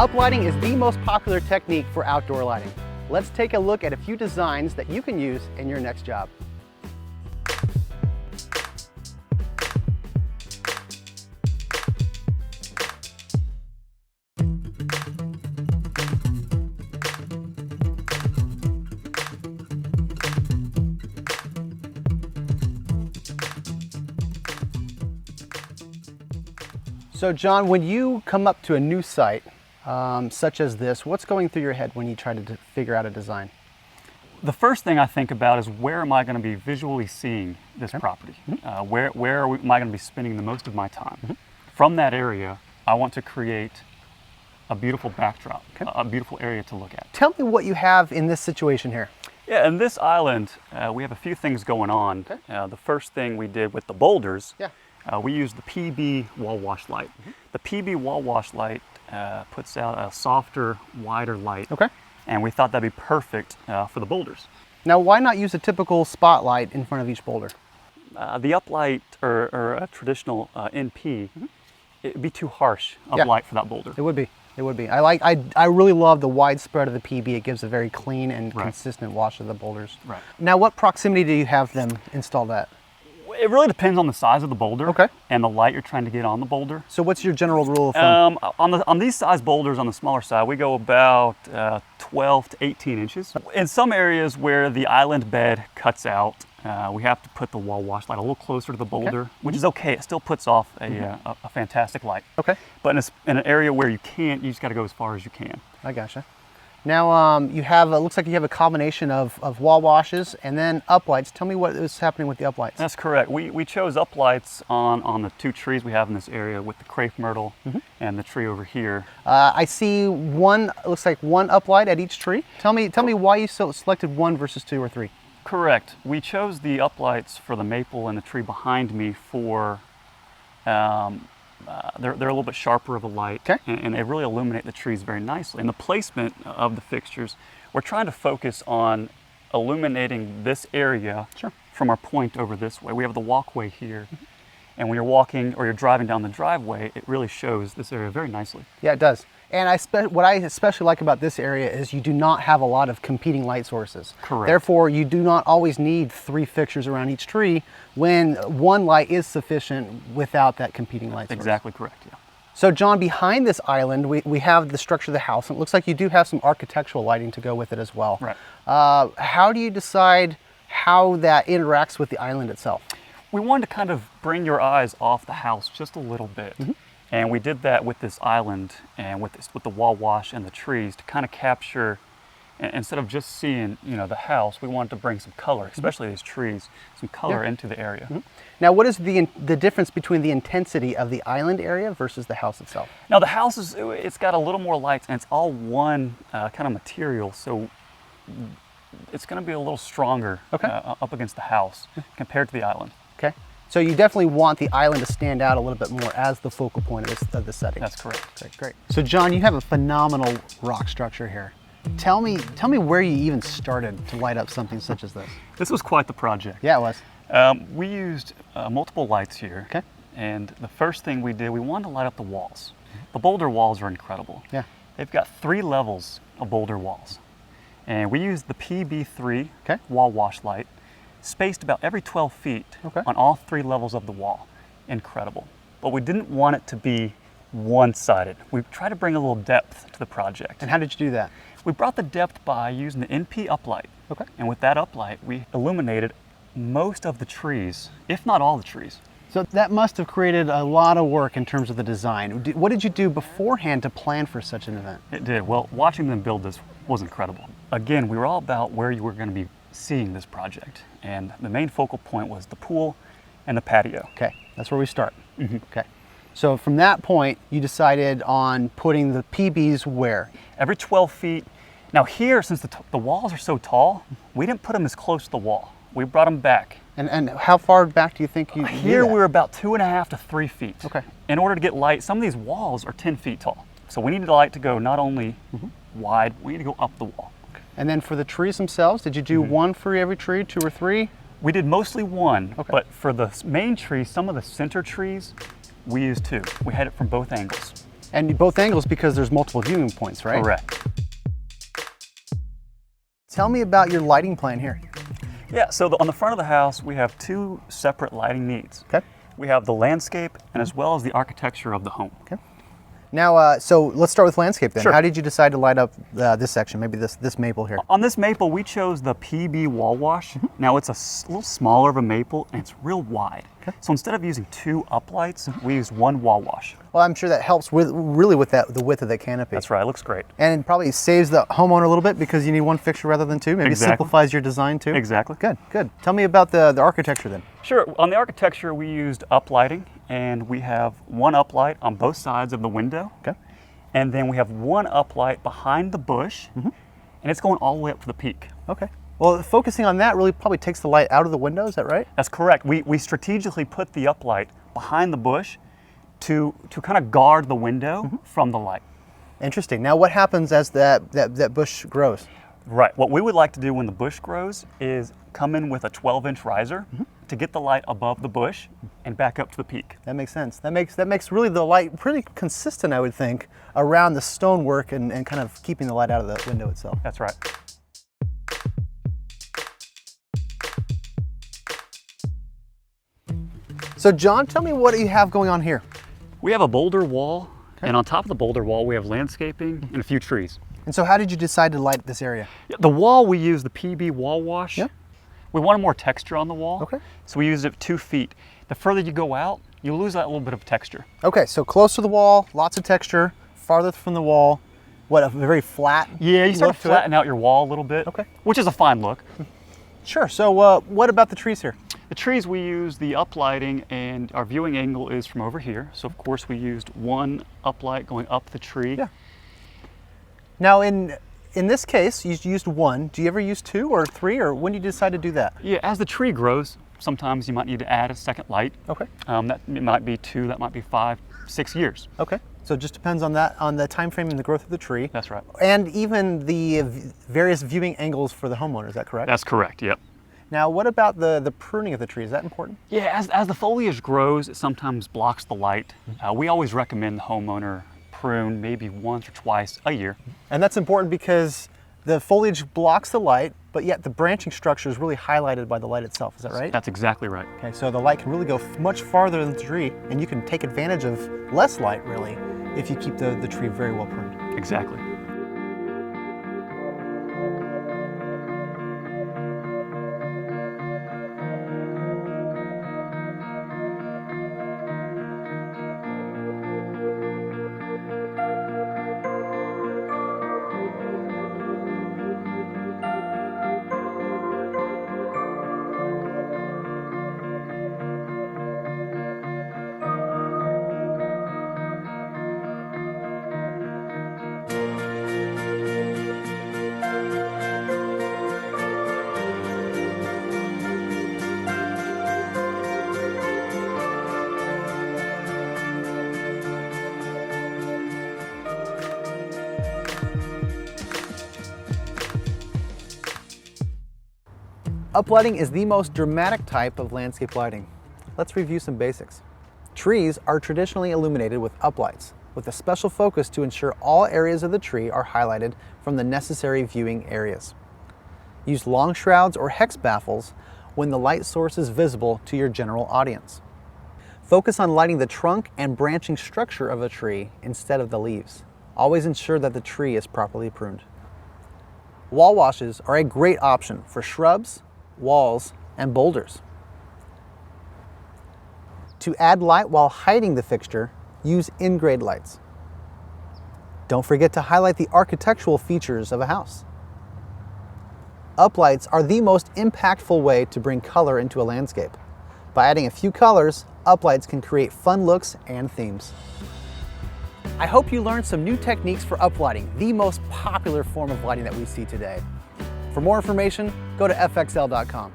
Uplighting is the most popular technique for outdoor lighting. Let's take a look at a few designs that you can use in your next job. So John, when you come up to a new site, such as this, what's going through your head when you try to figure out a design? The first thing I think about is where am I going to be visually seeing this property? Where am I going to be spending the most of my time? From that area, I want to create a beautiful backdrop, a beautiful area to look at. Tell me what you have in this situation here. Yeah, in this island, we have a few things going on. The first thing we did with the boulders, we used the PB wall wash light. The PB wall wash light puts out a softer, wider light. And we thought that'd be perfect for the boulders. Now, why not use a typical spotlight in front of each boulder? The uplight or a traditional NP, it'd be too harsh of light for that boulder. It would be. It would be. I really love the wide spread of the PB. It gives a very clean and consistent wash of the boulders. Now, what proximity do you have them installed at? It really depends on the size of the boulder and the light you're trying to get on the boulder. So what's your general rule of thumb? On these size boulders, on the smaller side, we go about 12 to 18 inches. In some areas where the island bed cuts out, we have to put the wall wash light a little closer to the boulder, which is okay. It still puts off a fantastic light. But in an area where you can't, you just got to go as far as you can. I gotcha. Now you have, looks like you have a combination of wall washes and then uplights. Tell me what is happening with the uplights. That's correct. We chose uplights on the two trees we have in this area with the crepe myrtle and the tree over here. I see one, looks like one uplight at each tree. Tell me why you selected one versus two or three. Correct. We chose the uplights for the maple and the tree behind me for they're a little bit sharper of a light, and they really illuminate the trees very nicely. And the placement of the fixtures, we're trying to focus on illuminating this area from our point over this way. We have the walkway here, and when you're walking or you're driving down the driveway, it really shows this area very nicely. Yeah, it does. And what I especially like about this area is you do not have a lot of competing light sources. Correct. Therefore, you do not always need 3 fixtures around each tree when one light is sufficient without that competing light source. Exactly correct, yeah. So John, behind this island, we have the structure of the house, and it looks like you do have some architectural lighting to go with it as well. Right. How do you decide how that interacts with the island itself? We wanted to kind of bring your eyes off the house just a little bit. And we did that with this island and with the wall wash and the trees to kind of capture, instead of just seeing the house, we wanted to bring some color, especially these trees, some color into the area. Now, what is the difference between the intensity of the island area versus the house itself? Now, the house it's got a little more lights, and it's all one kind of material, so it's going to be a little stronger up against the house compared to the island. So you definitely want the island to stand out a little bit more as the focal point of the setting. That's correct. Okay, great. So John, you have a phenomenal rock structure here. Tell me where you even started to light up something such as this. This was quite the project. Yeah, it was. We used multiple lights here. And the first thing we did, we wanted to light up the walls. The boulder walls are incredible. Yeah. They've got 3 levels of boulder walls. And we used the PB3 wall wash light, spaced about every 12 feet on all 3 levels of the wall. Incredible. But we didn't want it to be one-sided. We tried to bring a little depth to the project. And how did you do that? We brought the depth by using the NP uplight. And with that uplight, we illuminated most of the trees, if not all the trees. So that must have created a lot of work in terms of the design. What did you do beforehand to plan for such an event? It did. Well, watching them build this was incredible. Again, we were all about where you were going to be seeing this project, and the main focal point was the pool and the patio. That's where we start. So from that point, you decided on putting the PBs where? Every 12 feet. Now here, since the walls are so tall, we didn't put them as close to the wall. We brought them back. And how far back do you think you Here we were about 2.5 to 3 feet. In order to get light, some of these walls are 10 feet tall. So we needed the light to go not only wide, we need to go up the wall. And then for the trees themselves, did you do one for every tree, 2 or 3? We did mostly 1, but for the main trees, some of the center trees, we used 2. We had it from both angles. And both angles because there's multiple viewing points, right? Correct. Tell me about your lighting plan here. Yeah, so on the front of the house, we have two separate lighting needs. Okay. We have the landscape and as well as the architecture of the home. Okay. Now, so let's start with landscape then. Sure. How did you decide to light up this section, maybe this maple here? On this maple, we chose the PB wall wash. Now it's a little smaller of a maple and it's real wide. Okay. So instead of using two uplights, we used one wall wash. Well, I'm sure that helps really with the width of the canopy. That's right, it looks great. And it probably saves the homeowner a little bit because you need one fixture rather than two. Maybe Exactly. simplifies your design too. Exactly. Good, good. Tell me about the architecture then. Sure, on the architecture, we used uplighting and we have one uplight on both sides of the window. Okay. And then we have one uplight behind the bush and it's going all the way up to the peak. Okay. Well, focusing on that really probably takes the light out of the window, is that right? That's correct. We strategically put the uplight behind the bush to kind of guard the window from the light. Interesting. Now what happens as that bush grows? Right. What we would like to do when the bush grows is come in with a 12-inch riser to get the light above the bush and back up to the peak. That makes sense. That makes really the light pretty consistent, I would think, around the stonework and kind of keeping the light out of the window itself. That's right. So John, tell me what you have going on here. We have a boulder wall, and on top of the boulder wall, we have landscaping and a few trees. And so how did you decide to light this area? The wall, we use the PB wall wash. Yeah. We wanted more texture on the wall. Okay. So we used it 2 feet. The further you go out, you lose that little bit of texture. Okay, so close to the wall, lots of texture, farther from the wall, what, a very flat Yeah, you start look to to it? flatten out your wall a little bit. Okay. Which is a fine look. Sure, so what about the trees here? The trees, we use the uplighting, and our viewing angle is from over here. So of course we used one uplight going up the tree. Yeah. Now in this case, you used one. Do you ever use 2 or 3, or when do you decide to do that? Yeah, as the tree grows, sometimes you might need to add a second light. Okay. That it might be 2, that might be 5, 6 years. Okay. So it just depends on that, on the time frame and the growth of the tree. That's right. And even the various viewing angles for the homeowner, is that correct? That's correct, yep. Now, what about the pruning of the tree? Is that important? Yeah, as the foliage grows, it sometimes blocks the light. We always recommend the homeowner prune maybe once or twice a year. And that's important because the foliage blocks the light, but yet the branching structure is really highlighted by the light itself. Is that right? That's exactly right. Okay, so the light can really go much farther than the tree, and you can take advantage of less light, really, if you keep the tree very well pruned. Exactly. Uplighting is the most dramatic type of landscape lighting. Let's review some basics. Trees are traditionally illuminated with uplights, with a special focus to ensure all areas of the tree are highlighted from the necessary viewing areas. Use long shrouds or hex baffles when the light source is visible to your general audience. Focus on lighting the trunk and branching structure of a tree instead of the leaves. Always ensure that the tree is properly pruned. Wall washes are a great option for shrubs, walls, and boulders. To add light while hiding the fixture, use in-grade lights. Don't forget to highlight the architectural features of a house. Uplights are the most impactful way to bring color into a landscape. By adding a few colors, uplights can create fun looks and themes. I hope you learned some new techniques for uplighting, the most popular form of lighting that we see today. For more information, go to fxl.com.